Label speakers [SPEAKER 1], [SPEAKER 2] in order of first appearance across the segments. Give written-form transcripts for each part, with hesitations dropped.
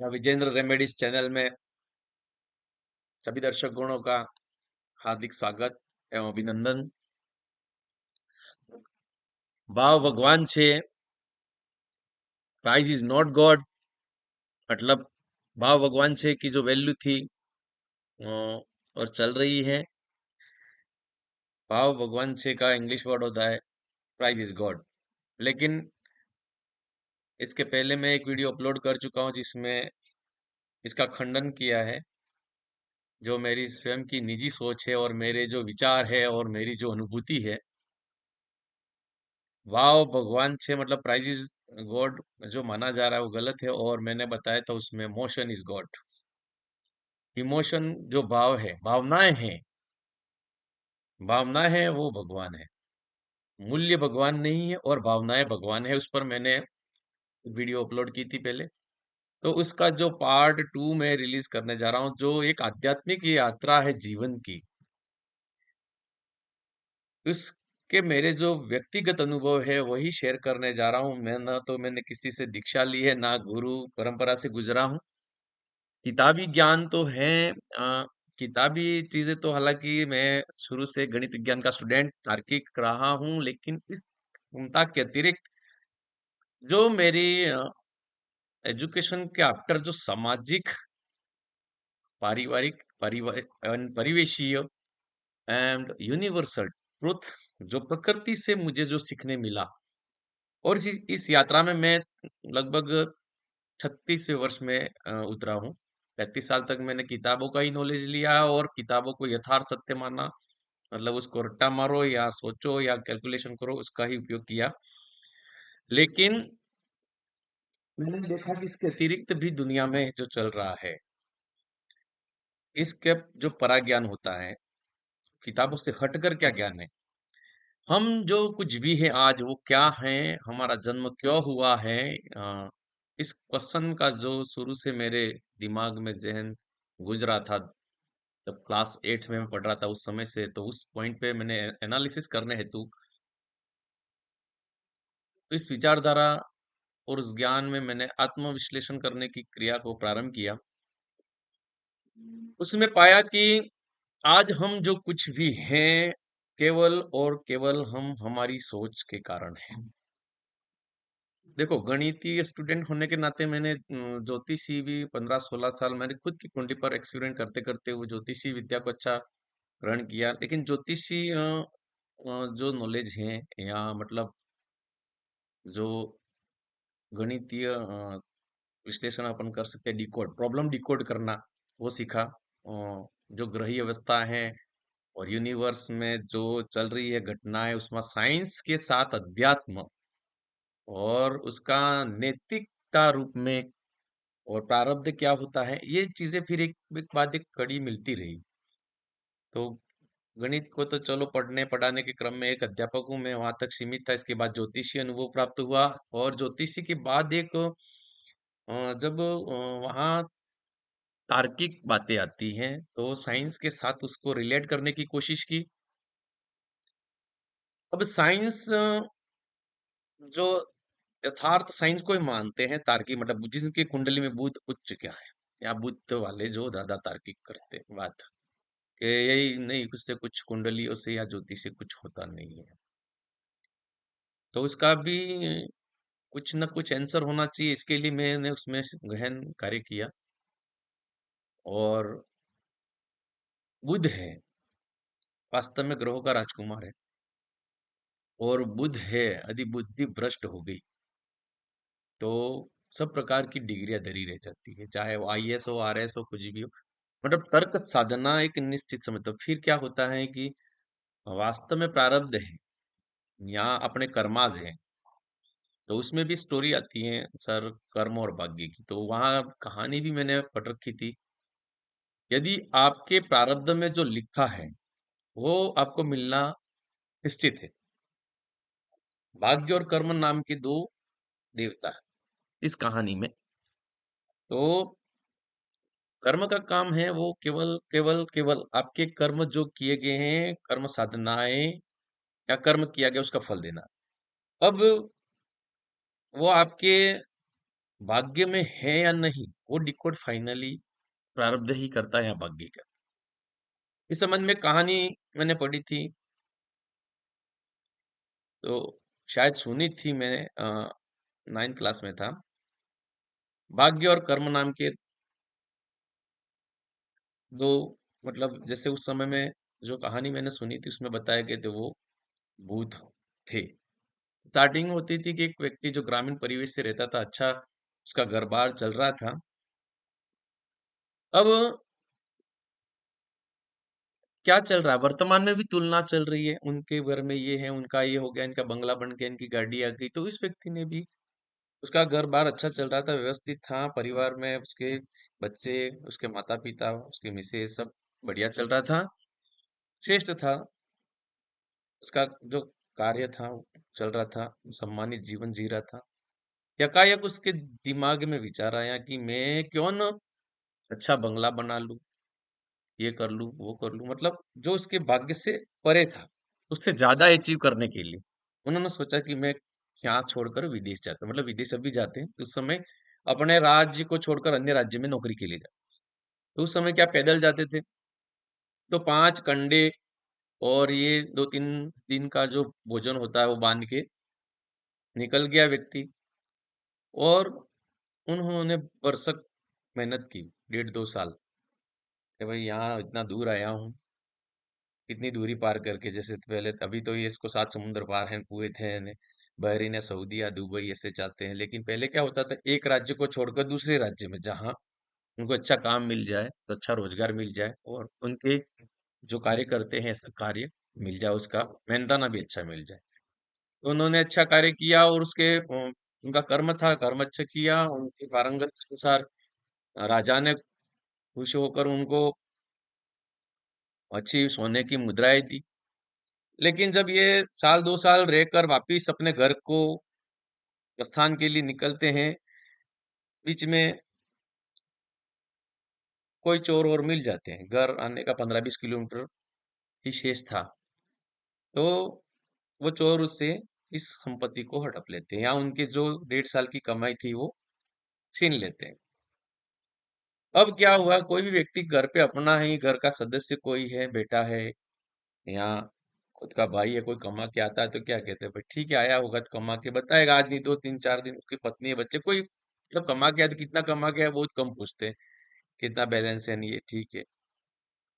[SPEAKER 1] Vijendra remedies channel में सभी दर्शकों का हार्दिक स्वागत एवं अभिनंदन। भाव भगवान छे, प्राइस इज नॉट गॉड। मतलब भाव भगवान छे की जो वैल्यू थी और चल रही है। भाव भगवान छे का इंग्लिश वर्ड होता है प्राइस इज गॉड। लेकिन इसके पहले मैं एक वीडियो अपलोड कर चुका हूं जिसमें इसका खंडन किया है। जो मेरी स्वयं की निजी सोच है और मेरे जो विचार है और मेरी जो अनुभूति है, वाव भगवान छे मतलब प्राइज इज गॉड जो माना जा रहा है वो गलत है। और मैंने बताया था उसमें मोशन इज गॉड। इमोशन जो भाव है, भावनाएं हैं, भावनाएं हैं वो भगवान है। मूल्य भगवान नहीं है और भावनाएं भगवान है। उस पर मैंने वीडियो अपलोड की थी पहले। तो उसका जो पार्ट 2 में रिलीज करने जा रहा हूँ, जो एक आध्यात्मिक यात्रा है जीवन की। उसके मेरे जो व्यक्तिगत अनुभव है वही शेयर करने जा रहा हूँ। मैं ना तो मैंने किसी से दीक्षा ली है, ना गुरु परंपरा से गुजरा हूँ। किताबी ज्ञान तो है। किताबी चीजें तो हालांकि मैं शुरू से गणित विज्ञान का स्टूडेंट तार्किक रहा हूँ, लेकिन इस क्षमता के अतिरिक्त जो मेरी एजुकेशन के आफ्टर जो सामाजिक, पारिवारिक, परिवेशीय एंड यूनिवर्सल ट्रुथ, जो प्रकृति से मुझे जो सीखने मिला। और इस यात्रा में मैं लगभग 36वें वर्ष में उतरा हूँ। 35 साल तक मैंने किताबों का ही नॉलेज लिया और किताबों को यथार्थ सत्य माना। मतलब उसको रट्टा मारो या सोचो या कैलकुलेशन करो, उसका ही उपयोग किया। लेकिन मैंने देखा कि इसके अतिरिक्त भी दुनिया में जो चल रहा है, इसके जो पराज्ञान होता है, किताबों से हटकर क्या ज्ञान है। हम जो कुछ भी है आज वो क्या है, हमारा जन्म क्यों हुआ है। इस क्वेश्चन का जो शुरू से मेरे दिमाग में जहन गुजरा था, जब क्लास 8 में मैं पढ़ रहा था उस समय से, तो उस पॉइंट पे मैंने एनालिसिस करने हेतु इस विचारधारा और उस ज्ञान में मैंने आत्मविश्लेषण करने की क्रिया को प्रारंभ किया। उसमें पाया कि आज हम जो कुछ भी हैं, केवल और केवल हम हमारी सोच के कारण हैं। देखो, गणितीय स्टूडेंट होने के नाते मैंने ज्योतिषी भी 15-16 साल मैंने खुद की कुंडली पर एक्सपेरिमेंट करते करते वो ज्योतिषी विद्या को अच्छा ग्रहण किया। लेकिन ज्योतिषी जो नॉलेज है या मतलब जो गणितीय विश्लेषण अपन कर सकते हैं, डिकोड प्रॉब्लम डिकोड करना, वो सीखा। जो ग्रही अवस्था है और यूनिवर्स में जो चल रही है घटनाएं, उसमें साइंस के साथ अध्यात्म और उसका नैतिकता रूप में और प्रारब्ध क्या होता है, ये चीजें फिर एक बाद एक कड़ी मिलती रही। तो गणित को तो चलो पढ़ने पढ़ाने के क्रम में एक अध्यापक हूँ मैं, वहां तक सीमित था। इसके बाद ज्योतिषी अनुभव प्राप्त हुआ और ज्योतिषी के बाद एक जब वहाँ तार्किक बातें आती हैं तो साइंस के साथ उसको रिलेट करने की कोशिश की। अब साइंस जो यथार्थ साइंस को ही मानते हैं तार्किक, मतलब जिनकी कुंडली में बुध उच्च क्या है या बुद्ध वाले जो ज्यादा तार्किक करते हैं बात कि यही नहीं, उससे कुछ कुंडलियों से या ज्योति से कुछ होता नहीं है। तो उसका भी कुछ न कुछ आंसर होना चाहिए। इसके लिए मैंने उसमें गहन कार्य किया। और बुध है, वास्तव में ग्रहों का राजकुमार है। और बुध है यदि बुद्धि भ्रष्ट हो गई तो सब प्रकार की डिग्रियां धरी रह जाती है, चाहे वो आईएएस हो, आरएस हो, कुछ भी हो। मतलब तर्क साधना एक निश्चित समय, तो फिर क्या होता है कि वास्तव में प्रारब्ध है या अपने कर्माज है। तो उसमें भी स्टोरी आती है सर, कर्म और भाग्य की। तो वहां कहानी भी मैंने पढ़ रखी थी। यदि आपके प्रारब्ध में जो लिखा है वो आपको मिलना निश्चित है। भाग्य और कर्म नाम के दो देवता है इस कहानी में। तो कर्म का काम है वो केवल केवल केवल आपके कर्म जो किए गए हैं, कर्म साधनाएं या कर्म किया गया उसका फल देना। अब वो आपके भाग्य में है या नहीं, वो डिकोड फाइनली प्रारब्ध ही करता है या भाग्य का। इस संबंध में कहानी मैंने पढ़ी थी, तो शायद सुनी थी मैंने, 9th क्लास में था। भाग्य और कर्म नाम के दो, मतलब जैसे उस समय में जो कहानी मैंने सुनी थी उसमें बताया गया थे वो भूत थे। स्टार्टिंग में होती थी कि एक व्यक्ति जो ग्रामीण परिवेश से रहता था, अच्छा उसका घर बार चल रहा था। अब क्या चल रहा है, वर्तमान में भी तुलना चल रही है, उनके घर में ये है, उनका ये हो गया, इनका बंगला बन गया, इनकी गाड़ी आ गई, तो इस व्यक्ति ने भी, उसका घर बार अच्छा चल रहा था, व्यवस्थित था, परिवार में उसके बच्चे, उसके माता पिता, उसके मिसेज, सब बढ़िया चल रहा था, श्रेष्ठ था, उसका जो कार्य था वो चल रहा था, सम्मानित जीवन जी रहा था। यकायक उसके दिमाग में विचार आया कि मैं क्यों न अच्छा बंगला बना लूं, ये कर लूं, वो कर लूं, मतलब जो उसके भाग्य से परे था, उससे ज्यादा अचीव करने के लिए उन्होंने सोचा कि मैं यहाँ छोड़कर विदेश जाता, मतलब विदेश अभी जाते हैं तो उस समय अपने राज्य को छोड़कर अन्य राज्य में नौकरी के लिए जाते, तो उस समय क्या पैदल जाते थे, तो 5 कंडे और ये 2-3 दिन का जो भोजन होता है वो बांध के निकल गया व्यक्ति। और उन्होंने बरसक मेहनत की, 1.5-2 साल, कि भाई यहाँ इतना दूर आया हूँ, इतनी दूरी पार करके, जैसे पहले, अभी तो ये इसको 7 समुद्र पार है, कुवैत है, बहरीन है, सऊदी या दुबई ऐसे जाते हैं, लेकिन पहले क्या होता था, एक राज्य को छोड़कर दूसरे राज्य में, जहाँ उनको अच्छा काम मिल जाए, तो अच्छा रोजगार मिल जाए, और उनके जो कार्य करते हैं ऐसा कार्य मिल जाए, उसका मेहनताना भी अच्छा मिल जाए। तो उन्होंने अच्छा कार्य किया, और उसके उनका कर्म था, कर्म अच्छा किया, उनके पारंगत के अनुसार राजा ने खुश होकर उनको अच्छी सोने की मुद्राएं दी। लेकिन जब ये 1-2 साल रहकर वापिस अपने घर को प्रस्थान के लिए निकलते हैं, बीच में कोई चोर और मिल जाते हैं, घर आने का 15-20 किलोमीटर ही शेष था, तो वो चोर उससे इस संपत्ति को हड़प लेते हैं, या उनके जो 1.5 साल की कमाई थी वो छीन लेते हैं। अब क्या हुआ, कोई भी व्यक्ति घर पे अपना ही घर का सदस्य कोई है, बेटा है, या खुद का भाई है, कोई कमा के आता है, तो क्या कहते हैं, भाई ठीक है आया होगा तो कमा के बताएगा, आज नहीं 2-3-4 दिन, उसकी पत्नी है, बच्चे, कोई मतलब कमा के आया तो कितना कमा के आया बहुत कम पूछते हैं, कितना बैलेंस है, नहीं है, ठीक है,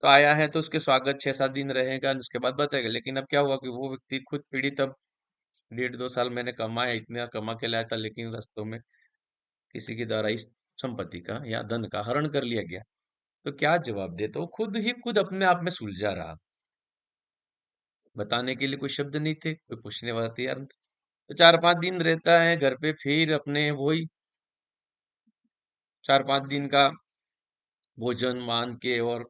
[SPEAKER 1] तो आया है तो उसके स्वागत 6-7 दिन रहेगा, उसके बाद बताएगा। लेकिन अब क्या हुआ कि वो व्यक्ति खुद पीड़ित, अब 1.5-2 साल मैंने कमाया, इतना कमा के लाया था, लेकिन रास्तों में किसी के द्वारा इस संपत्ति का या धन का हरण कर लिया गया, तो क्या जवाब दे, तो खुद ही खुद अपने आप में सुलझा रहा, बताने के लिए कोई शब्द नहीं थे, कोई पूछने वाला तैयार नहीं। तो 4-5 दिन रहता है घर पे, फिर अपने वही 4-5 दिन का भोजन मान के और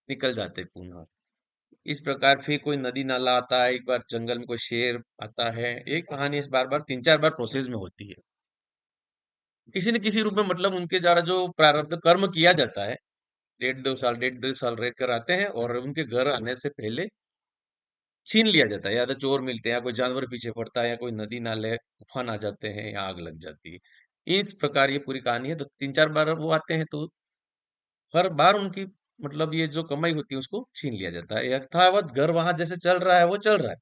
[SPEAKER 1] निकल जाते पुनः। इस प्रकार फिर कोई नदी नाला आता है, एक बार जंगल में कोई शेर आता है, एक कहानी इस बार बार 3-4 बार प्रोसेस में होती है, किसी न किसी रूप में, मतलब उनके द्वारा जो प्रारब्ध कर्म किया जाता है, 1.5 साल रहकर आते हैं, और उनके घर आने से पहले छीन लिया जाता है, या तो चोर मिलते हैं, या कोई जानवर पीछे पड़ता है, या कोई नदी नाले उफान आ जाते हैं, या आग लग जाती है। इस प्रकार ये पूरी कहानी है, तो 3-4 बार वो आते हैं, तो हर बार उनकी, मतलब ये जो कमाई होती है उसको छीन लिया जाता है, यथावत घर वहां जैसे चल रहा है वो चल रहा है,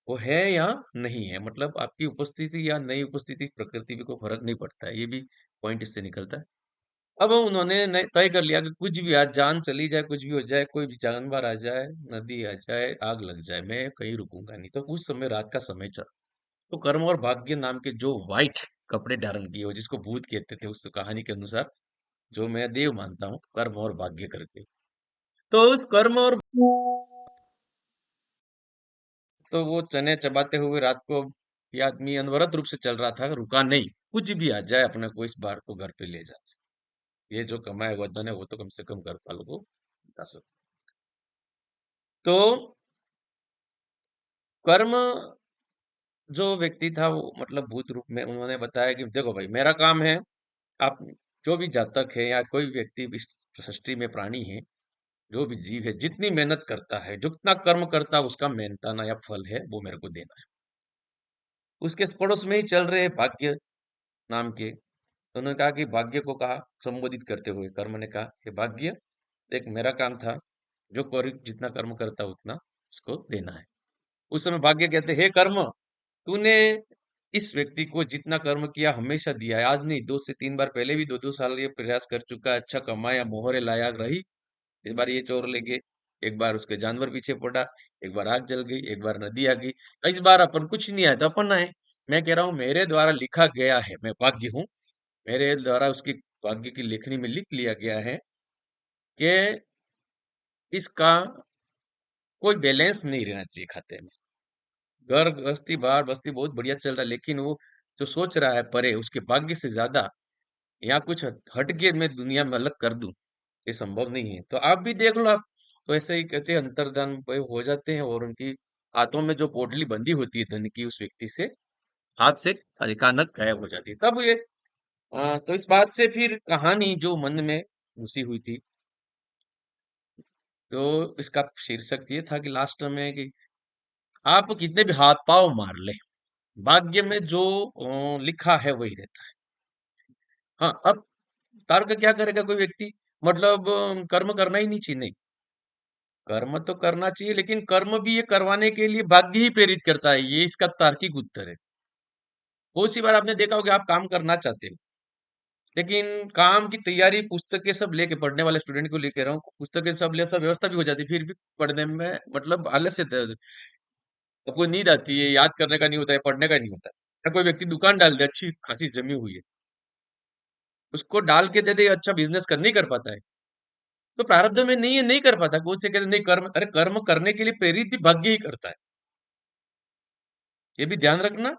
[SPEAKER 1] वो है या नहीं है, मतलब आपकी उपस्थिति या नहीं उपस्थिति प्रकृति भी कोई फर्क नहीं पड़ता है, ये भी पॉइंट इससे निकलता है। अब उन्होंने तय कर लिया कि कुछ भी आज जान चली जाए, कुछ भी हो जाए, कोई भी जानवर आ जाए, नदी आ जाए, आग लग जाए, मैं कहीं रुकूंगा नहीं। तो उस समय रात का समय चल, तो कर्म और भाग्य नाम के जो व्हाइट कपड़े धारण किए हो, जिसको भूत कहते थे उस कहानी के अनुसार, जो मैं देव मानता हूँ, कर्म और भाग्य करके, तो उस कर्म और, तो वो चने चबाते हुए रात को, ये आदमी अनवरत रूप से चल रहा था, रुका नहीं, कुछ भी आ जाए अपने को इस बार को घर पे ले जा, ये जो कमाया हुआ धन है वो तो कम से कम घर वालों को बता सकते। तो कर्म, जो व्यक्ति था वो मतलब भूत रूप में, उन्होंने बताया कि देखो भाई मेरा काम है, आप जो भी जातक है या कोई व्यक्ति इस सृष्टि में प्राणी है, जो भी जीव है, जितनी मेहनत करता है, जितना कर्म करता है, उसका मेहनताना या फल है वो मेरे को देना है। उसके पड़ोस में ही चल रहे भाग्य नाम के तो उन्होंने कहा कि भाग्य को कहा, संबोधित करते हुए कर्म ने कहा कि भाग्य, देख मेरा काम था, जो कर जितना कर्म करता उतना उसको देना है। उस समय भाग्य कहते, हे कर्म, तूने इस व्यक्ति को जितना कर्म किया हमेशा दिया है, आज नहीं 2 से 3 बार पहले भी 2-2 साल ये प्रयास कर चुका है, अच्छा कमाया, मोहरे लाया रही। इस बार ये चोर ले गए, एक बार उसके जानवर पीछे पड़ा, एक बार आग जल गई, एक बार नदी आ गई, इस बार अपन कुछ नहीं आया तो अपन आए। मैं कह रहा हूँ मेरे द्वारा लिखा गया है, मैं भाग्य हूँ, मेरे द्वारा उसकी भाग्य की लेखनी में लिख लिया गया है कि इसका कोई बैलेंस नहीं रहना चाहिए खाते में। घर गृहस्थी बाहर बस्ती बहुत बढ़िया चल रहा है, लेकिन वो जो सोच रहा है परे, उसके भाग्य से ज्यादा या कुछ हट के मैं दुनिया में अलग कर दूं, ये संभव नहीं है। तो आप भी देख लो आप, तो ऐसे ही कहते हैं अंतर्धान वही हो जाते हैं और उनकी हाथों में जो पोटली बंधी होती है धन की, उस व्यक्ति से हाथ से अचानक गायब हो जाती है। तब ये तो इस बात से फिर कहानी जो मन में घुसी हुई थी, तो इसका शीर्षक ये था कि लास्ट में कि आप कितने भी हाथ पांव मार ले, भाग्य में जो लिखा है वही रहता है। हाँ, अब तर्क क्या करेगा कोई व्यक्ति, मतलब कर्म करना ही नहीं चाहिए, नहीं, कर्म तो करना चाहिए, लेकिन कर्म भी ये करवाने के लिए भाग्य ही प्रेरित करता है, ये इसका तार्किक उत्तर है। बहुत सी बार आपने देखा होगा आप काम करना चाहते हो, लेकिन काम की तैयारी पुस्तकें सब लेके, पढ़ने वाले स्टूडेंट को लेके रहा हूँ, पुस्तकें सब ले सब व्यवस्था भी हो जाती है, फिर भी पढ़ने में मतलब आलस्य, आपको नींद आती है, याद करने का नहीं होता है, पढ़ने का नहीं होता है। या कोई व्यक्ति दुकान डाल दे, अच्छी खासी जमी हुई है, उसको डाल के दे दे, अच्छा बिजनेस कर नहीं कर पाता है, तो प्रारब्ध में नहीं है, नहीं कर पाता, कौन से कहते नहीं कर्म, अरे कर्म करने के लिए प्रेरित भी भाग्य ही करता है। ये भी ध्यान रखना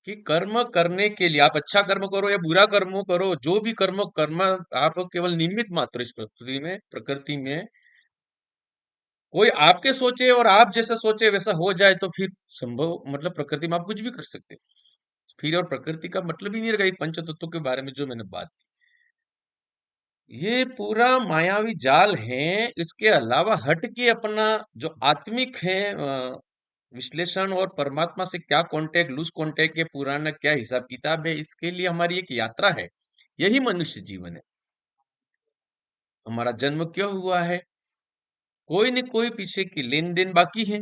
[SPEAKER 1] कि कर्म करने के लिए आप अच्छा कर्म करो या बुरा कर्म करो, जो भी कर्म कर्म, आप केवल निमित्त मात्र इस प्रकृति में कोई आपके सोचे और आप जैसा सोचे वैसा हो जाए तो फिर संभव, मतलब प्रकृति में आप कुछ भी कर सकते हो। फिर और प्रकृति का मतलब ही नहीं रहेगा, ये पंच तत्वों के बारे में जो मैंने बात की, ये पूरा मायावी जाल है। इसके अलावा हट के अपना जो आत्मिक है विश्लेषण, और परमात्मा से क्या कांटेक्ट, लूज कांटेक्ट, के पुराना क्या हिसाब किताब है, इसके लिए हमारी एक यात्रा है। यही मनुष्य जीवन है। हमारा जन्म क्यों हुआ है, कोई न कोई पीछे की लेन देन बाकी है।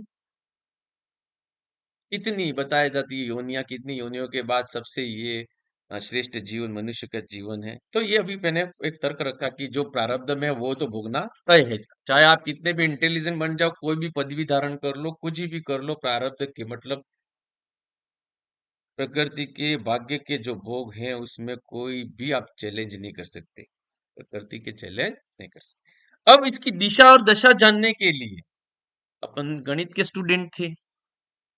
[SPEAKER 1] इतनी बताई जाती है योनियां, कितनी योनियों के बाद सबसे ये श्रेष्ठ जीवन मनुष्य का जीवन है। तो ये अभी मैंने एक तर्क रखा कि जो प्रारब्ध में है वो तो भोगना तय है, चाहे आप कितने भी इंटेलिजेंट बन जाओ, कोई भी पदवी धारण कर लो, कुछ भी कर लो, प्रारब्ध के मतलब प्रकृति के भाग्य के जो भोग हैं उसमें कोई भी आप चैलेंज नहीं कर सकते, प्रकृति के चैलेंज नहीं कर सकते। अब इसकी दिशा और दशा जानने के लिए अपन गणित के स्टूडेंट थे,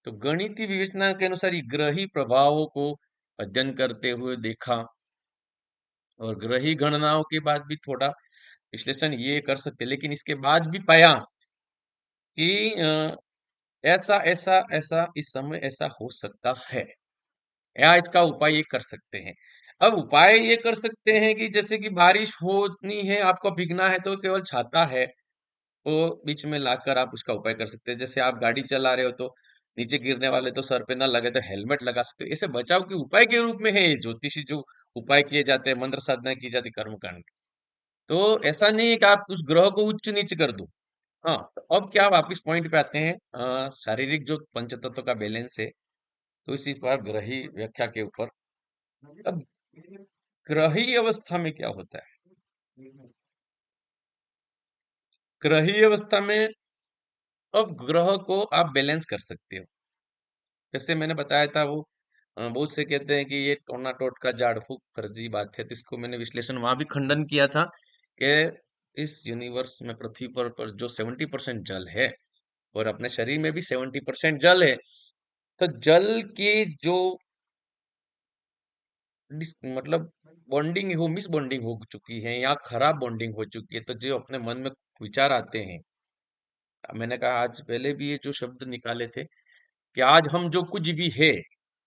[SPEAKER 1] तो गणितीय विवेचना के अनुसार ये ग्रही प्रभावों को अध्ययन करते हुए देखा, और ग्रही गणनाओं के बाद भी थोड़ा विश्लेषण ये कर सकते, लेकिन इसके बाद भी पाया कि ऐसा ऐसा ऐसा इस समय ऐसा हो सकता है, या इसका उपाय ये कर सकते हैं। अब उपाय ये कर सकते हैं कि जैसे कि बारिश होनी है, आपको भीगना है, तो केवल छाता है, वो बीच में लाकर आप उसका उपाय कर सकते हैं। जैसे आप गाड़ी चला रहे हो तो नीचे गिरने वाले तो सर पे ना लगे तो हेलमेट लगा सकते हो। ऐसे बचाव के उपाय के रूप में है ये ज्योतिषी जो उपाय किए जाते हैं, मंत्र साधना की जाती है, कर्मकांड। तो ऐसा नहीं है कि आप उस ग्रह को उच्च नीच कर दो। हाँ, तो अब क्या वापिस पॉइंट पे आते हैं, शारीरिक जो पंचतत्व का बैलेंस है, तो इसी पर ग्रही व्याख्या के ऊपर। अब ग्रही अवस्था में क्या होता है, ग्रही अवस्था में अब ग्रह को आप बैलेंस कर सकते हो। जैसे मैंने बताया था वो बहुत से कहते हैं कि ये टोना टोट का झाड़ फूक फर्जी बात है, तो इसको मैंने विश्लेषण वहां भी खंडन किया था कि इस यूनिवर्स में पृथ्वी पर जो 70% जल है, और अपने शरीर में भी 70% जल है, तो जल की जो मतलब बॉन्डिंग हो, मिस बॉन्डिंग हो चुकी है या खराब बॉन्डिंग हो चुकी है, तो जो अपने मन में विचार आते हैं, मैंने कहा आज पहले भी ये जो शब्द निकाले थे कि आज हम जो कुछ भी है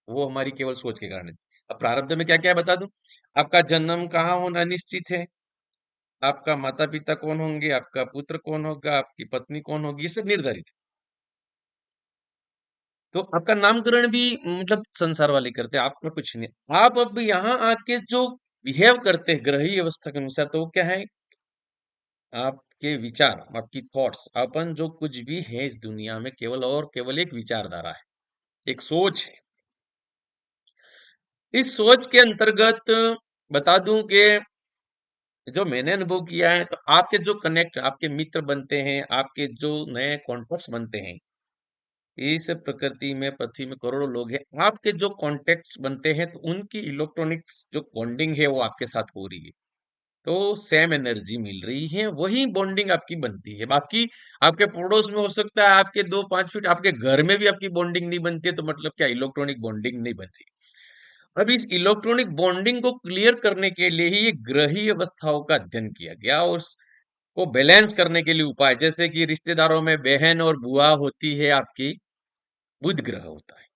[SPEAKER 1] वो हमारी केवल सोच के कारण है। अब प्रारब्ध में क्या क्या है बता दूं, आपका जन्म कहाँ होना निश्चित है, आपका माता पिता कौन होंगे, आपका पुत्र कौन होगा, आपकी पत्नी कौन होगी, ये सब निर्धारित है। तो आपका नामकरण भी मतलब संसार वाले करते हैं, आपका कुछ नहीं। आप अब यहाँ आके जो बिहेव करते हैं ग्रही अवस्था के अनुसार, तो वो क्या है, आपके विचार, आपकी थॉट्स, अपन जो कुछ भी है इस दुनिया में केवल और केवल एक विचारधारा है, एक सोच है। इस सोच के अंतर्गत बता दूं कि जो मैंने अनुभव किया है, तो आपके जो कनेक्ट, आपके मित्र बनते हैं, आपके जो नए कॉन्टेक्ट्स बनते हैं, इस प्रकृति में, पृथ्वी में करोड़ों लोग हैं, आपके जो कॉन्टेक्ट्स बनते हैं, तो उनकी इलेक्ट्रॉनिक्स जो बॉन्डिंग है वो आपके साथ हो रही है, तो सेम एनर्जी मिल रही है, वही बॉन्डिंग आपकी बनती है। बाकी आपके पड़ोस में हो सकता है आपके 2-5 फीट, आपके घर में भी आपकी बॉन्डिंग नहीं बनती है, तो मतलब क्या, इलेक्ट्रॉनिक बॉन्डिंग नहीं बनती। अब इस इलेक्ट्रॉनिक बॉन्डिंग को क्लियर करने के लिए ही ये ग्रही अवस्थाओं का अध्ययन किया गया, और उसको बैलेंस करने के लिए उपाय, जैसे कि रिश्तेदारों में बहन और बुआ होती है आपकी, बुध ग्रह होता है,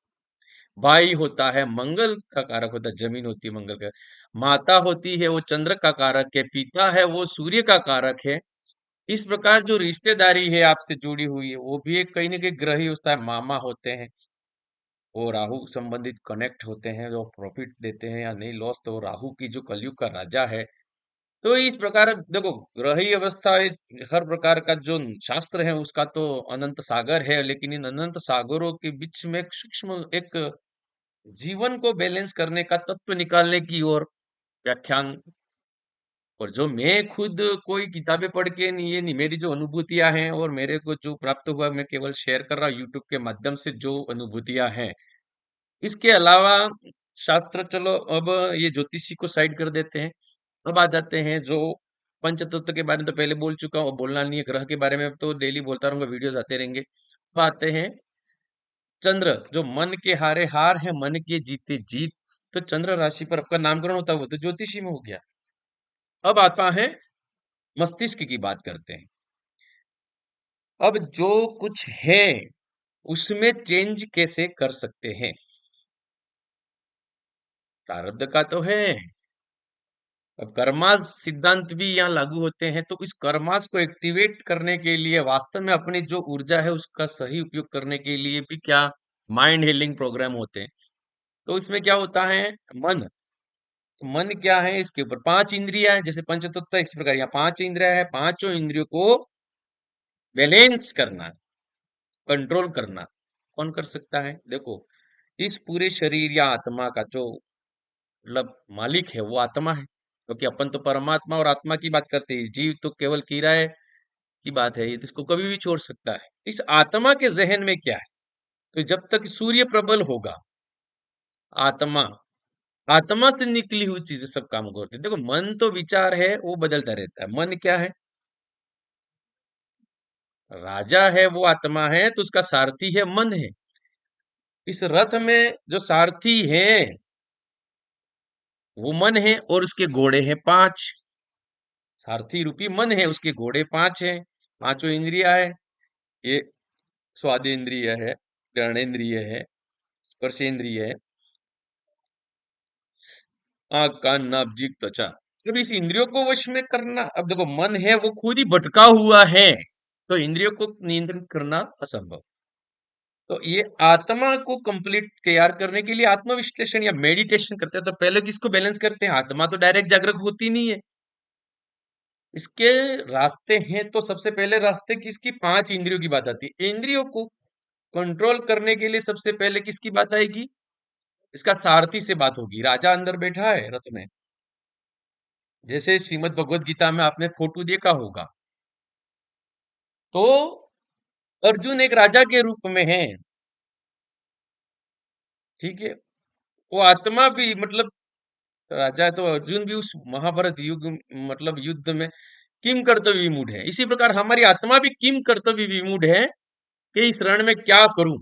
[SPEAKER 1] भाई होता है, मंगल का कारक होता है, जमीन होती है मंगल का, माता होती है वो चंद्र का कारक है, पिता है वो सूर्य का कारक है। इस प्रकार जो रिश्तेदारी है आपसे जुड़ी हुई है, वो भी एक कहीं ना कहीं ग्रही होता है, मामा होते हैं, वो राहु संबंधित कनेक्ट होते हैं, जो प्रॉफिट देते हैं या नहीं लॉस, तो राहु की जो कलयुग का राजा है। तो इस प्रकार देखो, ग्रही अवस्था हर प्रकार का जो शास्त्र है उसका तो अनंत सागर है, लेकिन इन अनंत सागरों के बीच में एक सूक्ष्म, एक जीवन को बैलेंस करने का तत्व निकालने की ओर व्याख्यान। और जो मैं खुद कोई किताबें पढ़ के नहीं, ये नहीं, मेरी जो अनुभूतियां हैं और मेरे को जो प्राप्त हुआ, मैं केवल शेयर कर रहा हूँ यूट्यूब के माध्यम से जो अनुभूतियां हैं। इसके अलावा शास्त्र, चलो अब ये ज्योतिषी को साइड कर देते हैं। अब आ जाते हैं जो पंचतत्व के बारे में, तो पहले बोल चुका हूँ, अब बोलना नहीं है। ग्रह के बारे में तो डेली बोलता रहूंगा, वीडियोस आते रहेंगे। अब आते हैं चंद्र, जो मन के हारे हार है, मन के जीते जीत। तो चंद्र राशि पर आपका नामकरण होता है, वो तो ज्योतिषी में हो गया। अब आता है मस्तिष्क की बात करते हैं। अब जो कुछ है उसमें चेंज कैसे कर सकते हैं, प्रारब्ध का तो है। अब कर्मास सिद्धांत भी यहाँ लागू होते हैं, तो इस कर्मास को एक्टिवेट करने के लिए, वास्तव में अपनी जो ऊर्जा है उसका सही उपयोग करने के लिए भी क्या, माइंड हीलिंग प्रोग्राम होते हैं। तो इसमें क्या होता है, मन। तो मन क्या है, इसके ऊपर 5 इंद्रियां हैं, जैसे पंचतत्व, इस प्रकार यहाँ 5 इंद्रियां है, पांचों इंद्रियों को बैलेंस करना, कंट्रोल करना, कौन कर सकता है, देखो, इस पूरे शरीर या आत्मा का जो मतलब मालिक है वो आत्मा है, क्योंकि अपन तो परमात्मा और आत्मा की बात करते हैं, जीव तो केवल किराए की बात है, ये तो इसको कभी भी छोड़ सकता है। इस आत्मा के जहन में क्या है, तो जब तक सूर्य प्रबल होगा, आत्मा, आत्मा से निकली हुई चीजें सब काम करती है। देखो, मन तो विचार है, वो बदलता रहता है। मन क्या है, राजा है वो आत्मा है, तो उसका सारथी है मन है। इस रथ में जो सारथी है वो मन है, और उसके घोड़े हैं 5। सारथी रूपी मन है, उसके घोड़े 5 हैं। पांचों इंद्रिया है, ये स्वादेंद्रिय है, ग्रहणेन्द्रिय है, स्पर्शेंद्रिय है, आंख कान नाक जीभ त्वचा। अब इस इंद्रियों को वश में करना, अब देखो मन है वो खुद ही भटका हुआ है, तो इंद्रियों को नियंत्रित करना असंभव। तो ये आत्मा को कंप्लीट तैयार करने के लिए आत्म विश्लेषण या मेडिटेशन करते हैं। तो पहले किसको बैलेंस करते हैं, आत्मा तो डायरेक्ट जागृत होती नहीं है, इसके रास्ते हैं। तो सबसे पहले रास्ते किसकी, 5 इंद्रियों की बात आती है। इंद्रियों को कंट्रोल करने के लिए सबसे पहले किसकी बात आएगी, इसका सारथी से बात होगी। राजा अंदर बैठा है रथ में, जैसे श्रीमद् भगवत गीता में आपने फोटो देखा होगा, तो अर्जुन एक राजा के रूप में है, ठीक है। वो आत्मा भी मतलब राजा है, तो अर्जुन भी उस महाभारत युग, मतलब युद्ध में किम कर्तव्य विमूढ़ है। इसी प्रकार हमारी आत्मा भी किम कर्तव्य विमूढ़ है कि इस रण में क्या करूं,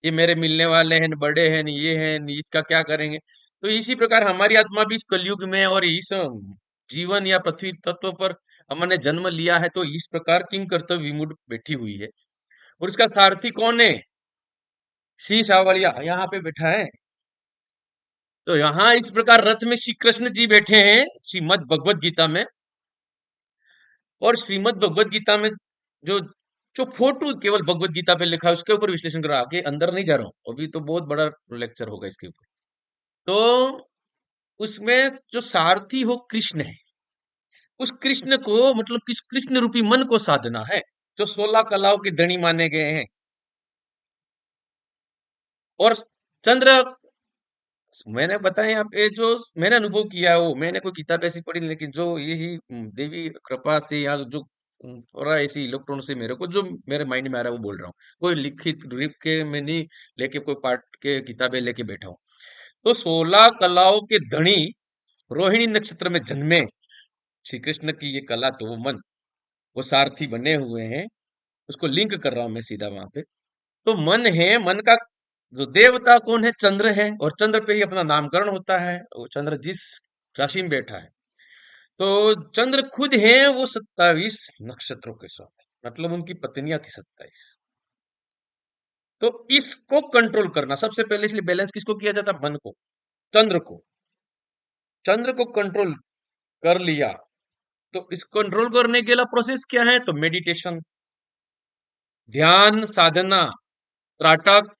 [SPEAKER 1] ये मेरे मिलने वाले हैं, बड़े हैं, ये हैं, इसका क्या करेंगे। तो इसी प्रकार हमारी आत्मा भी इस कलयुग में और इस जीवन या पृथ्वी तत्व पर हमने जन्म लिया है, तो इस प्रकार किम कर्तव्य विमूढ़ बैठी हुई है। और इसका सारथी कौन है, श्री सावलिया यहाँ पे बैठा है। तो यहाँ इस प्रकार रथ में श्री कृष्ण जी बैठे हैं श्रीमद् भगवत गीता में। और श्रीमद् भगवत गीता में जो जो फोटो केवल भगवत गीता पे लिखा है उसके ऊपर विश्लेषण करा, आगे अंदर नहीं जा रहा हूँ, अभी तो बहुत बड़ा लेक्चर होगा इसके ऊपर। तो उसमें जो सारथी हो कृष्ण है, उस कृष्ण को मतलब किस कृष्ण रूपी मन को साधना है, जो 16 कलाओं के धनी माने गए हैं। और चंद्र, मैंने बताया आप, ये जो मैंने अनुभव किया है वो, मैंने कोई किताब ऐसी पढ़ी नहीं, लेकिन जो यही देवी कृपा से या जो थोड़ा ऐसी इलेक्ट्रॉन से मेरे को जो मेरे माइंड में आ रहा है वो बोल रहा हूँ। कोई लिखित रूप के मैं नहीं लेके कोई पाठ के किताबें लेके बैठा हूँ। तो 16 कलाओं के धनी रोहिणी नक्षत्र में जन्मे श्री कृष्ण की ये कला, तो वो मन, वो सारथी बने हुए हैं। उसको लिंक कर रहा हूं मैं सीधा वहां पे। तो मन है, मन का जो देवता कौन है, चंद्र है, और चंद्र पे ही अपना नामकरण होता है। वो चंद्र जिस राशि में बैठा है, तो चंद्र खुद है वो 27 नक्षत्रों के साथ, मतलब उनकी पत्नियां थी 27। तो इसको कंट्रोल करना सबसे पहले, इसलिए बैलेंस किसको किया जाता, मन को, चंद्र को। चंद्र को कंट्रोल कर लिया, तो इस कंट्रोल करने के लिए प्रोसेस क्या है, तो मेडिटेशन, ध्यान साधना, त्राटक,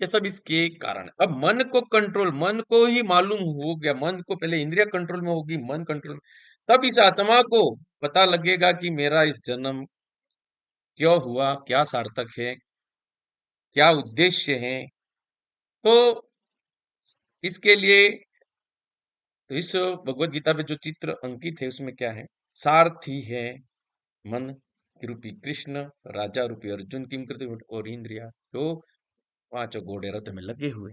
[SPEAKER 1] ये सब इसके कारण है। अब मन को कंट्रोल, मन को ही मालूम हो गया, मन को पहले इंद्रिय कंट्रोल में होगी, मन कंट्रोल, तब इस आत्मा को पता लगेगा कि मेरा इस जन्म क्यों हुआ, क्या सार्थक है, क्या उद्देश्य है। तो इसके लिए इस भगवत गीता में जो चित्र अंकित है उसमें क्या है, सारथी है मन रूपी कृष्ण, राजा रूपी अर्जुन, किम करते, और इंद्रिया जो पांचों घोड़े रथ में लगे हुए।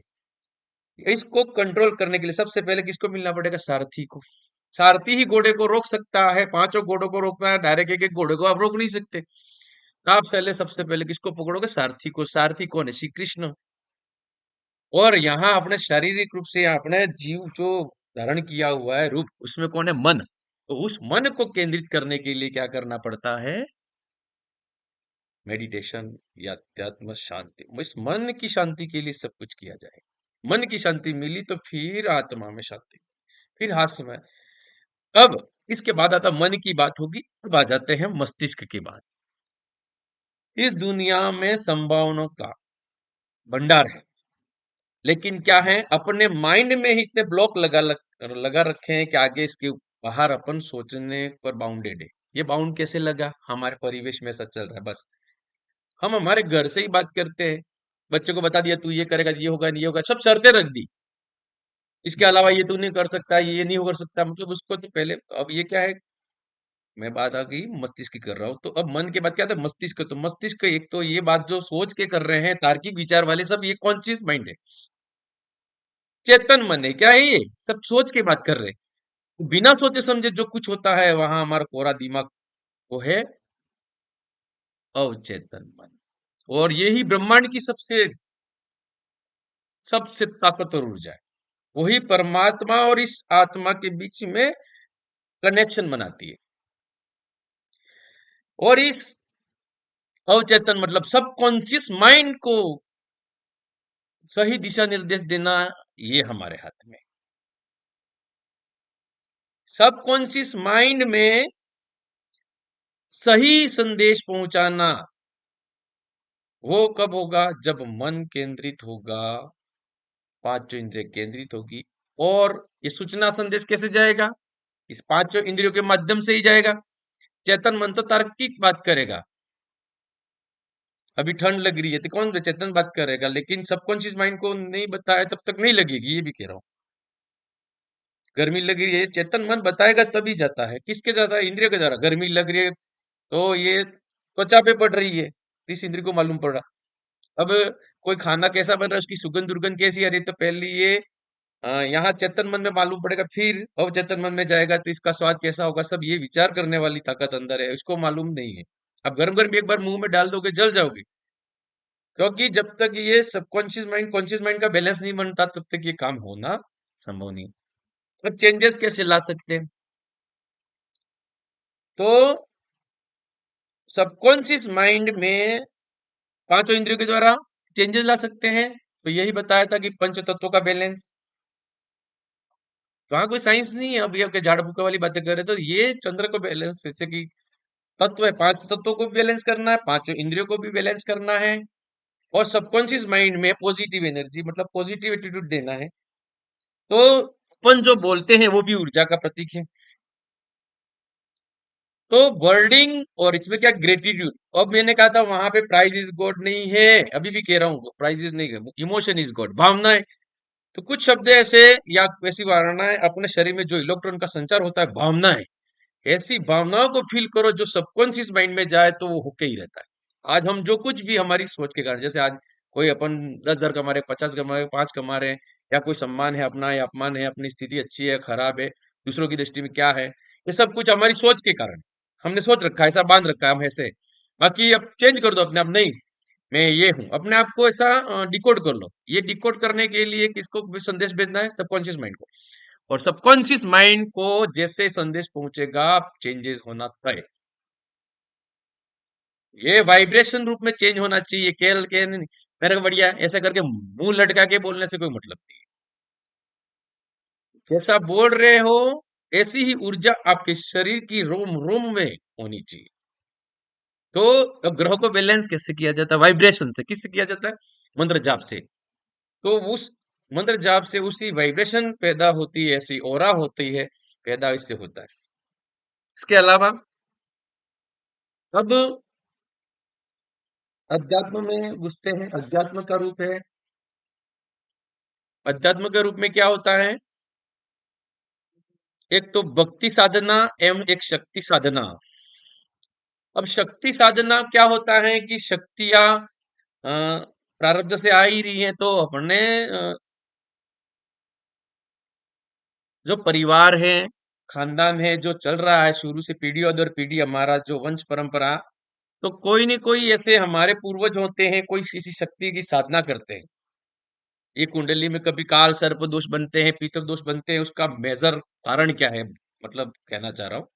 [SPEAKER 1] इसको कंट्रोल करने के लिए सबसे पहले किसको मिलना पड़ेगा, सारथी को। सारथी ही घोड़े को रोक सकता है, पांचों घोड़ों को रोकना है, डायरेक्ट एक एक घोड़े को आप रोक नहीं सकते। तो आप पहले सबसे पहले किसको पकड़ोगे, सारथी को। सारथी कौन है, श्री कृष्ण। और यहाँ अपने शारीरिक रूप से अपने जीव जो धारण किया हुआ है रूप, उसमें कौन है, मन। तो उस मन को केंद्रित करने के लिए क्या करना पड़ता है, मेडिटेशन या अध्यात्म शांति। इस मन की शांति के लिए सब कुछ किया जाए। मन की शांति मिली तो फिर आत्मा में शांति, फिर हाथ में। अब इसके बाद आता मन की बात होगी। अब आ जाते हैं मस्तिष्क की बात। इस दुनिया में संभावनाओं का भंडार है, लेकिन क्या है, अपने माइंड में ही इतने ब्लॉक लगा रखे हैं कि आगे इसके बाहर अपन सोचने पर बाउंडेड है। ये बाउंड कैसे लगा, हमारे परिवेश में ऐसा चल रहा है। बस हम हमारे घर से ही बात करते हैं, बच्चों को बता दिया तू ये करेगा, ये होगा, ये होगा, सब शर्तें रख दी। इसके अलावा ये तू नहीं कर सकता, ये नहीं कर सकता, मतलब उसको तो पहले। अब ये क्या है, मैं बात आ गई मस्तिष्क की कर रहा हूँ, तो अब मन के बाद क्या था, मस्तिष्क। तो मस्तिष्क एक तो ये बात जो सोच के कर रहे हैं, तार्किक विचार वाले सब, ये कॉन्शियस माइंड है, चेतन मन है। क्या है, ये सब सोच के बात कर रहे हैं। बिना सोचे समझे जो कुछ होता है वहां हमारा कोरा दिमाग, वो है अवचेतन मन। और यही ब्रह्मांड की सबसे सबसे ताकतवर ऊर्जा है। वही परमात्मा और इस आत्मा के बीच में कनेक्शन बनाती है। और इस अवचेतन मतलब सबकॉन्शियस माइंड को सही दिशा निर्देश देना, ये हमारे हाथ में। सबकॉन्शियस माइंड में सही संदेश पहुंचाना, वो कब होगा, जब मन केंद्रित होगा, पांचों इंद्रिय केंद्रित होगी। और ये सूचना संदेश कैसे जाएगा, इस पांचों इंद्रियों के माध्यम से ही जाएगा। चेतन मन तो तार्किक बात करेगा, अभी ठंड लग रही है तो कौन चेतन बात करेगा, लेकिन सबकॉन्शियस माइंड को नहीं बताया तब तक नहीं लगेगी, ये भी कह रहा हूं। गर्मी लग रही है, चेतन मन बताएगा तभी जाता है, किसके जाता है, इंद्रिय के जा रहा। गर्मी लग रही है तो ये त्वचा पे पड़ रही है, इस इंद्रिय को मालूम पड़ रहा। अब कोई खाना कैसा बन रहा है, उसकी सुगंध दुर्गंध कैसी आ रही है, तो पहले ये यहाँ चेतन मन में मालूम पड़ेगा, फिर अवचेतन मन में जाएगा तो इसका स्वाद कैसा होगा। सब ये विचार करने वाली ताकत अंदर है, इसको मालूम नहीं है। अब गरम गरम एक बार मुंह में डाल दोगे, जल जाओगे, क्योंकि जब तक ये सबकॉन्शियस माइंड कॉन्शियस माइंड का बैलेंस नहीं बनता तब तक ये काम होना संभव नहीं। तो चेंजेस कैसे ला सकते हैं, तो सबकॉन्शियस माइंड में पांचों इंद्रियों के द्वारा चेंजेस ला सकते हैं। तो यही बताया था कि पंच तत्वों का बैलेंस। वहां कोई साइंस नहीं है, अभी आपके झाड़ फूका वाली बातें कर रहे, तो ये चंद्र को बैलेंस, जैसे कि तत्व है, पांच तत्वों को भी बैलेंस करना है, पांचों इंद्रियों को भी बैलेंस करना है, और सबकॉन्शियस माइंड में पॉजिटिव एनर्जी मतलब पॉजिटिव एटीट्यूड देना है। तो अपन जो बोलते हैं वो भी ऊर्जा का प्रतीक है। तो वर्डिंग और इसमें क्या ग्रेटिट्यूड। अब मैंने कहा था वहां पे प्राइज इज गॉड नहीं है, अभी भी कह रहा हूँ प्राइज इज नहीं है, इमोशन इज गॉड, भावनाएं। तो कुछ शब्द ऐसे या ऐसी भावनाएं अपने शरीर में जो इलेक्ट्रॉन का संचार होता है, भावनाएं, ऐसी भावनाओं को फील करो जो सबकॉन्शियस माइंड में जाए तो वो होके ही रहता है। आज हम जो कुछ भी हमारी सोच के कारण, जैसे आज कोई अपन 10,000 कमा रहे, 50 कमा रहे, 5 कमा रहे हैं, या कोई सम्मान है अपना या अपमान है, अपनी स्थिति अच्छी है खराब है, दूसरों की दृष्टि में क्या है, ये सब कुछ हमारी सोच के कारण। हमने सोच रखा है, ऐसा बांध रखा है हम ऐसे। बाकी अब चेंज कर दो अपने आप, नहीं मैं ये हूं, अपने आप को ऐसा डिकोड कर लो। ये डिकोड करने के लिए किसको संदेश भेजना है? सबकॉन्शियस माइंड को। और सबकॉन्शियस माइंड को जैसे संदेश पहुंचेगा, चेंजेस होना तय। ये वाइब्रेशन रूप में चेंज होना चाहिए, केवल के नहीं, मेरे को बढ़िया ऐसा करके मुंह लटका के बोलने से कोई मतलब नहीं है। जैसा बोल रहे हो ऐसी ही ऊर्जा आपके शरीर की रोम रोम में होनी चाहिए। तो अब ग्रह को बैलेंस कैसे किया जाता है? वाइब्रेशन से। किससे किया जाता है? मंत्र जाप से। तो उस मंत्र जाप से उसी वाइब्रेशन पैदा होती है, ऐसी ओरा होती है, पैदा इससे होता है। इसके अलावा अब अध्यात्म में घुसते हैं। अध्यात्म का रूप है, अध्यात्म के रूप में क्या होता है? एक तो भक्ति साधना एवं एक शक्ति साधना। अब शक्ति साधना क्या होता है कि शक्तियां प्रारब्ध से आ ही रही हैं, तो अपने जो परिवार है, खानदान है, जो चल रहा है शुरू से पीढ़ी दर पीढ़ी, हमारा जो वंश परंपरा, तो कोई नहीं कोई ऐसे हमारे पूर्वज होते हैं, कोई किसी शक्ति की साधना करते हैं। ये कुंडली में कभी काल सर्प दोष बनते हैं, पितृ दोष बनते हैं, उसका मेजर कारण क्या है, मतलब कहना चाह रहा हूँ।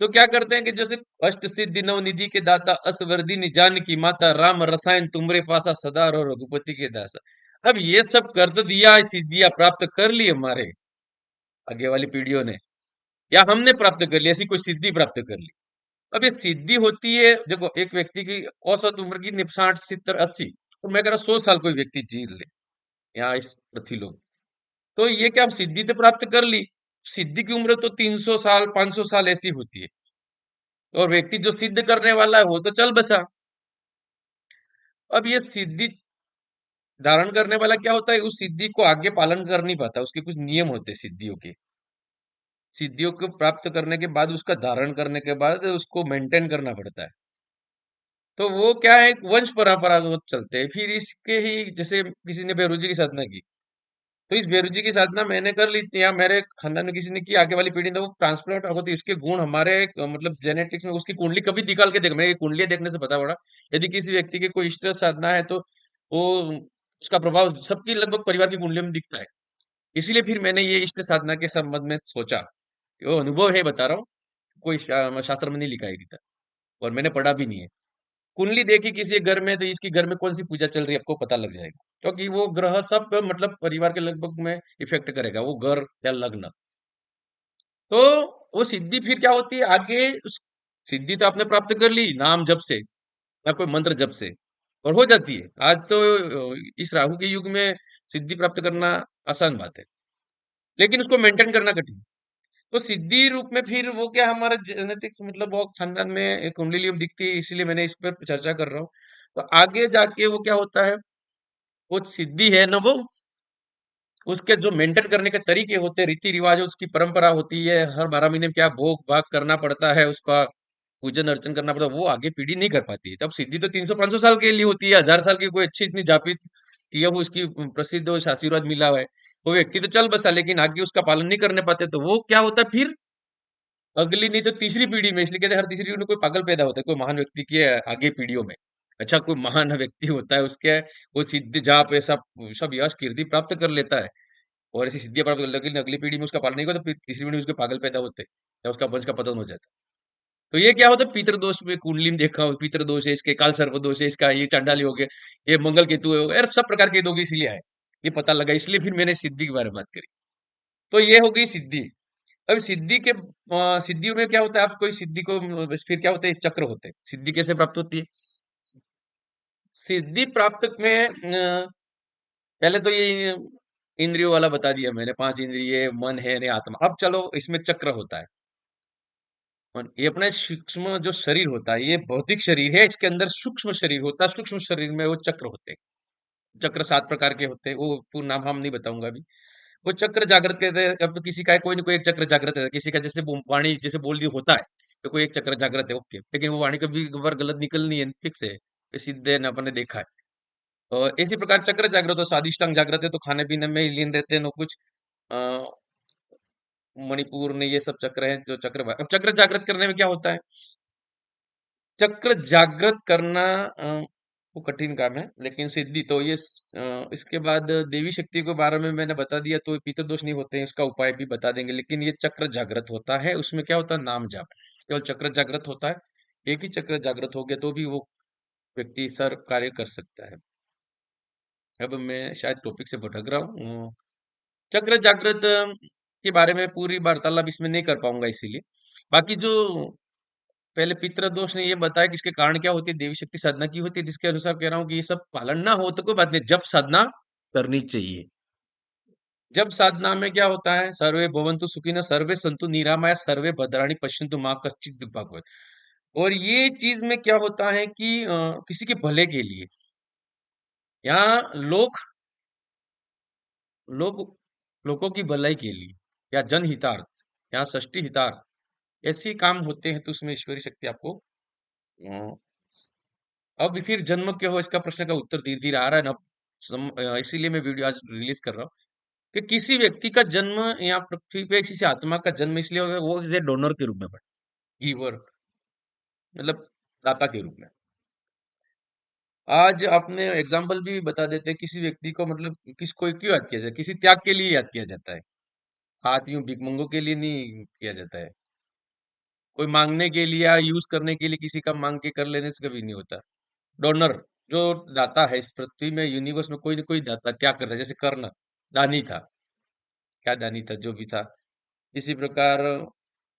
[SPEAKER 1] तो क्या करते हैं कि जैसे अष्ट सिद्धि नव निधि के दाता, असवर्धिनी जान की माता, राम रसायन तुमरे पासा सदा रहो रघुपति के दासा। अब ये सब कर तो दिया, सिद्धियां प्राप्त कर ली हमारे आगे वाली पीढ़ियों ने, या हमने प्राप्त कर ली, ऐसी कोई सिद्धि प्राप्त कर ली। अब ये सिद्धि होती है, देखो एक व्यक्ति की औसत उम्र की 60 70 80, तो मैं कह रहा 100 साल कोई व्यक्ति जी ले यहाँ इस पृथ्वी लोग। तो ये क्या, हम सिद्धि तो प्राप्त कर ली, सिद्धि की उम्र तो 300 साल 500 साल ऐसी होती है। और व्यक्ति जो सिद्ध करने वाला है वो तो चल बसा। अब ये सिद्धि धारण करने वाला क्या होता है, उस सिद्धि को आगे पालन कर नहीं पाता, उसके कुछ नियम होते हैं सिद्धियों के। सिद्धियों को प्राप्त करने के बाद, उसका धारण करने के बाद उसको मेंटेन करना पड़ता है। तो वो क्या है, एक वंश परंपरागत चलते हैं। फिर इसके ही जैसे किसी ने बेरोजी की साधना की, तो इस बेरोजी की साधना मैंने कर ली थी, या मेरे खानदान में किसी ने की, आगे वाली पीढ़ी ने, वो ट्रांसप्लांट होती, इसके गुण हमारे मतलब जेनेटिक्स में, उसकी कुंडली कभी निकाल के देख, मेरे कुंडली देखने से पता पड़ा यदि किसी व्यक्ति की कोई इष्ट साधना है तो वो उसका प्रभाव सबकी लगभग परिवार की कुंडली में दिखता है। इसीलिए फिर मैंने ये इष्ट साधना के संबंध में सोचा, वो अनुभव है बता रहा हूँ, कोई शास्त्र में नहीं लिखा है गीता, और मैंने पढ़ा भी नहीं है। कुंडली देखी किसी घर में तो इसकी घर में कौन सी पूजा चल रही है आपको पता लग जाएगा, क्योंकि वो ग्रह सब मतलब परिवार के लगभग में इफेक्ट करेगा, वो घर या लग्न। तो वो सिद्धि फिर क्या होती है आगे, उस सिद्धि तो आपने प्राप्त कर ली नाम जप से या कोई मंत्र जप से, और हो जाती है। आज तो इस राहु के युग में सिद्धि प्राप्त करना आसान बात है, लेकिन उसको मेंटेन करना कठिन। तो सिद्धि रूप में फिर वो क्या, हमारा जेनेटिक्स मतलब वो खानदान में एक कुंडली में दिखती है, इसीलिए मैंने इस पर चर्चा कर रहा हूँ। तो आगे जाके वो क्या होता है, वो सिद्धि है ना, वो उसके जो मेंटेन करने के तरीके होते हैं, रीति रिवाज, उसकी परंपरा होती है, हर 12 महीने में क्या भोग भाग करना पड़ता है, उसका पूजन अर्चन करना पड़ता है, वो आगे पीढ़ी नहीं कर पाती है। तब सिद्धि तो 300 500 साल के लिए होती है, 1000 साल की कोई अच्छी इतनी जापित किया हो, उसकी प्रसिद्ध हो, आशीर्वाद मिला हुआ है, वो व्यक्ति तो चल बसा, लेकिन आगे उसका पालन नहीं करने पाते, तो वो क्या होता है फिर अगली नहीं तो तीसरी पीढ़ी में, इसलिए कहते हैं हर तीसरी पीढ़ी में कोई पागल पैदा होता है, कोई महान व्यक्ति के आगे पीढ़ियों में। अच्छा, कोई महान व्यक्ति होता है, उसके वो सिद्ध जाप ऐसा सब यश कीर्ति प्राप्त कर लेता है, और ऐसी सिद्धियां प्राप्त कर, लेकिन अगली पीढ़ी में उसका पालन नहीं होता, तो फिर तीसरी पीढ़ी में उसके पागल पैदा होते हैं, या उसका वंश का पतन हो जाता है। तो ये क्या होता है, पितृदोष में कुंडली में देखा हो, पितृदोष है इसके, काल सर्प दोष है इसका, ये चांडाली हो गया, ये मंगल केतु हो गया, यार सब प्रकार के दोष इसलिए आए, ये पता लगा, इसलिए फिर मैंने सिद्धि के बारे में बात करी। तो ये हो गई सिद्धि। अब सिद्धि के सिद्धियों में क्या होता है, आप कोई सिद्धि को फिर क्या होता है, चक्र होते हैं। सिद्धि कैसे प्राप्त होती है? सिद्धि प्राप्त में पहले तो ये इंद्रियों वाला बता दिया मैंने, 5 इंद्रिय, मन है ने आत्मा। अब चलो इसमें चक्र होता है। और ये अपने सूक्ष्म जो शरीर होता है, ये भौतिक शरीर है, इसके अंदर सूक्ष्म शरीर होता है, सूक्ष्म शरीर में वो चक्र होते हैं। चक्र 7 प्रकार के होते हैं, वो पूर्ण नाम हम नहीं बताऊंगा अभी। वो चक्र जागृत कहते हैं। अब तो किसी का है, कोई ना कोई एक चक्र जागृत है, किसी का जैसे वाणी जैसे बोल दी होता है, तो कोई एक चक्र जागृत है, ओके, लेकिन वो वाणी कभी कभार गलत निकलनी है, फिक्स है, ये सीधे न अपने देखा है। और इसी प्रकार चक्र जागृत हो, स्वादिष्टांग जागृत है, तो खाने पीने में ही लीन रहते हैं, नो कुछ अ, मणिपुर ने ये सब चक्र है जो चक्र। अब चक्र जागृत करने में क्या होता है? चक्र जागृत करना वो कठिन काम है, लेकिन सिद्धि तो ये इसके बाद देवी शक्ति के बारे में मैंने बता दिया, तो पितृ दोष नहीं होते हैं, उसका उपाय भी बता देंगे। लेकिन ये चक्र जागृत होता है, उसमें क्या होता है? नाम जाप। केवल चक्र जागृत होता है, एक ही चक्र जागृत हो गया तो भी वो व्यक्ति सर्व कार्य कर सकता है। अब मैं शायद टॉपिक से भटक रहा हूँ। चक्र जागृत के बारे में पूरी वार्तालाप इसमें नहीं कर पाऊंगा, इसीलिए बाकी जो पहले पितृदोष ने ये बताया कि इसके कारण क्या होती है, देवी शक्ति साधना की होती है, जिसके अनुसार कह रहा हूँ कि ये सब पालन ना हो तो कोई बात नहीं, जब साधना करनी चाहिए। जब साधना में क्या होता है? सर्वे भवन्तु सुखिनः, सर्वे सन्तु निरामया, सर्वे भद्राणि पश्यन्तु मा कश्चित् दुःखभाग् भवेत्। और ये चीज में क्या होता है कि किसी के भले के लिए, यहाँ लोग लोगों की भलाई के लिए, या जनहितार्थ, या षष्टि हितार्थ, ऐसे काम होते हैं, तो उसमें ईश्वरी शक्ति आपको अ, अब फिर जन्म क्यों हो, इसका प्रश्न का उत्तर धीरे धीरे आ रहा है ना। इसीलिए मैं वीडियो आज रिलीज कर रहा हूँ कि किसी व्यक्ति का जन्म या पृथ्वी पे किसी आत्मा का जन्म इसलिए होगा, वो इज ए डोनर के रूप में, गिवर, मतलब दाता के रूप में। आज आपने एग्जाम्पल भी बता देते हैं, किसी व्यक्ति को मतलब किसको क्यों याद किया जाए? किसी त्याग के लिए याद किया जाता है। हाथ यूं भिखमंगों के लिए नहीं किया जाता है, कोई मांगने के लिए या यूज करने के लिए किसी का मांग के कर लेने से कभी नहीं होता। डोनर, जो दाता है इस पृथ्वी में, यूनिवर्स में, कोई ना कोई दाता त्याग करता है, जैसे कर्ण दानी था, क्या दानी था, जो भी था। इसी प्रकार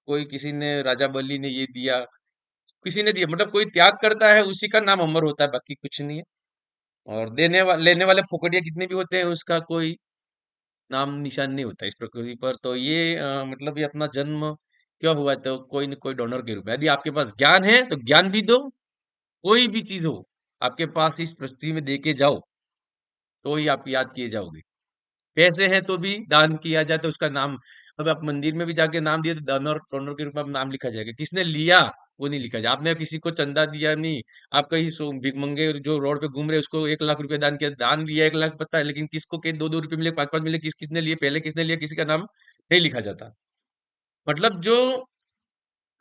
[SPEAKER 1] कोई किसी ने, राजा बलि ने ये दिया, किसी ने दिया, मतलब कोई त्याग करता है, उसी का नाम अमर होता है, बाकी कुछ नहीं है। और लेने वाले फुकड़िया कितने भी होते हैं, उसका कोई नाम निशान नहीं होता इस प्रकृति पर। तो ये मतलब ये अपना जन्म क्यों हुआ? तो कोई न कोई डोनर के रूप में, यदि आपके पास ज्ञान है तो ज्ञान भी दो, कोई भी चीज हो आपके पास इस पृथ्वी में दे के जाओ, तो ही आप याद किए जाओगे। पैसे हैं तो भी दान किया जाए तो उसका नाम, अब आप मंदिर में भी जाके नाम दिए तो डोनर डोनर के रूप में नाम लिखा जाएगा, किसने लिया वो नहीं लिखा जाए। आपने किसी को चंदा दिया नहीं, आप कहीं भिखमंगे जो रोड पे घूम रहे उसको 1 लाख रुपए दान किया, दान लिया 1 लाख पता है, लेकिन किसको के 2-2 रुपए मिले, 5-5 मिले, किसने लिए, पहले किसने लिया, किसी का नाम नहीं लिखा जाता। मतलब जो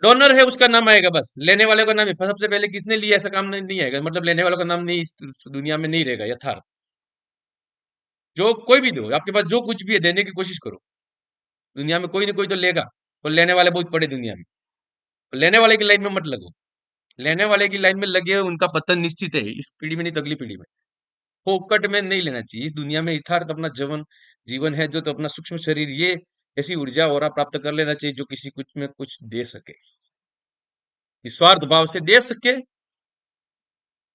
[SPEAKER 1] डोनर है उसका नाम आएगा, बस लेने वाले का नाम है, सबसे पहले किसने लिया ऐसा काम नहीं आएगा, मतलब लेने वालों का नाम नहीं इस दुनिया में नहीं रहेगा यथार्थ। जो कोई भी दो, आपके पास जो कुछ भी है देने की कोशिश करो, दुनिया में कोई ना कोई तो लेगा, और लेने वाले बहुत पड़े दुनिया में। तो लेने वाले की लाइन में मत लगो, लेने वाले की लाइन में लगे हो, उनका पतन निश्चित है, इस पीढ़ी में नहीं तो अगली पीढ़ी में। फोकट में नहीं लेना चाहिए, इस दुनिया में यथार्थ अपना जीवन जीवन है जो, तो अपना सूक्ष्म शरीर ये ऐसी ऊर्जा और प्राप्त कर लेना चाहिए जो किसी कुछ में कुछ दे सके, निस्वार्थ भाव से दे सके।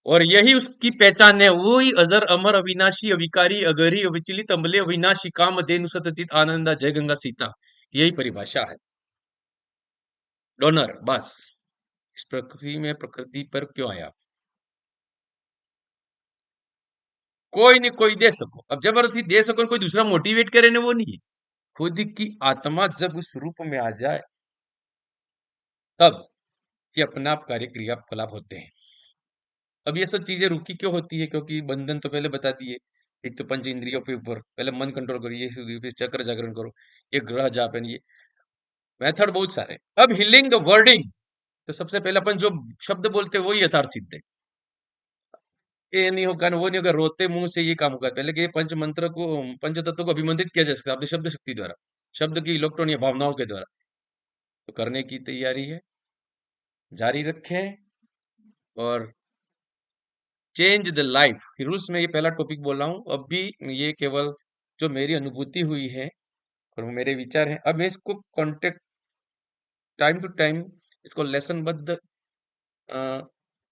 [SPEAKER 1] और यही उसकी पहचान है, वही अजर अमर अविनाशी अविकारी अगरी अविचलित अमले अविनाशी काम धेनु सतचित आनंदा जय गंगा सीता, यही परिभाषा है डोनर। बस इस प्रकृति में, प्रकृति पर क्यों आया? कोई नहीं, कोई दे सको, अब जबरदस्ती दे सको, कोई दूसरा मोटिवेट करे ना, वो नहीं है। खुद की आत्मा जब उस रूप में आ जाए, तब ये अपने आप कार्य क्रियाकलाप होते हैं। अब ये सब चीजें रुकी क्यों होती है? क्योंकि बंधन तो पहले बता दिए, एक तो पंच इंद्रियों के ऊपर पहले मन कंट्रोल करो, ये फिर चक्र जागरण करो, ये ग्रह जापन, ये मेथड बहुत सारे। अब हीलिंग द वर्डिंग, तो सबसे पहले अपन जो शब्द बोलते हैं वही यथार्थ सिद्ध है। ये नहीं होगा ना, वो नहीं होगा, रोते मुंह से ये काम होगा। पहले के पंच मंत्र को, पंच तत्व को अभिमंत्रित किया जा सकता है अपने शब्द शक्ति द्वारा, शब्द की इलेक्ट्रॉन या भावनाओं के द्वारा। तो करने की तैयारी है, जारी रखें। और चेंज द लाइफ रूल्स में, ये पहला टॉपिक बोल रहा हूँ, अब भी ये केवल जो मेरी अनुभूति हुई है और वो मेरे विचार हैं। अब मैं इसको कॉन्टेक्ट टाइम टू टाइम इसको लेसनबद्ध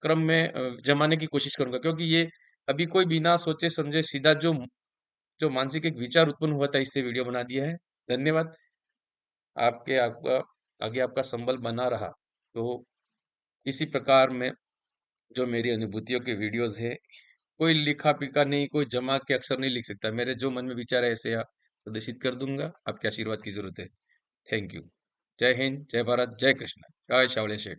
[SPEAKER 1] क्रम में जमाने की कोशिश करूंगा, क्योंकि ये अभी कोई बिना सोचे समझे सीधा जो जो मानसिक एक विचार उत्पन्न हुआ था, इससे वीडियो बना दिया है। धन्यवाद। आपका आगे आपका संबल बना रहा। तो इसी प्रकार में जो मेरी अनुभूतियों के वीडियोज़ है, कोई लिखा-पीखा नहीं, कोई जमा के अक्षर नहीं लिख सकता। मेरे जो मन में विचार है ऐसे प्रदर्शित कर दूँगा। आपके आशीर्वाद की ज़रूरत है। Thank you. जय हिंद, जय भारत, जय कृष्ण। जय शावले शेठ।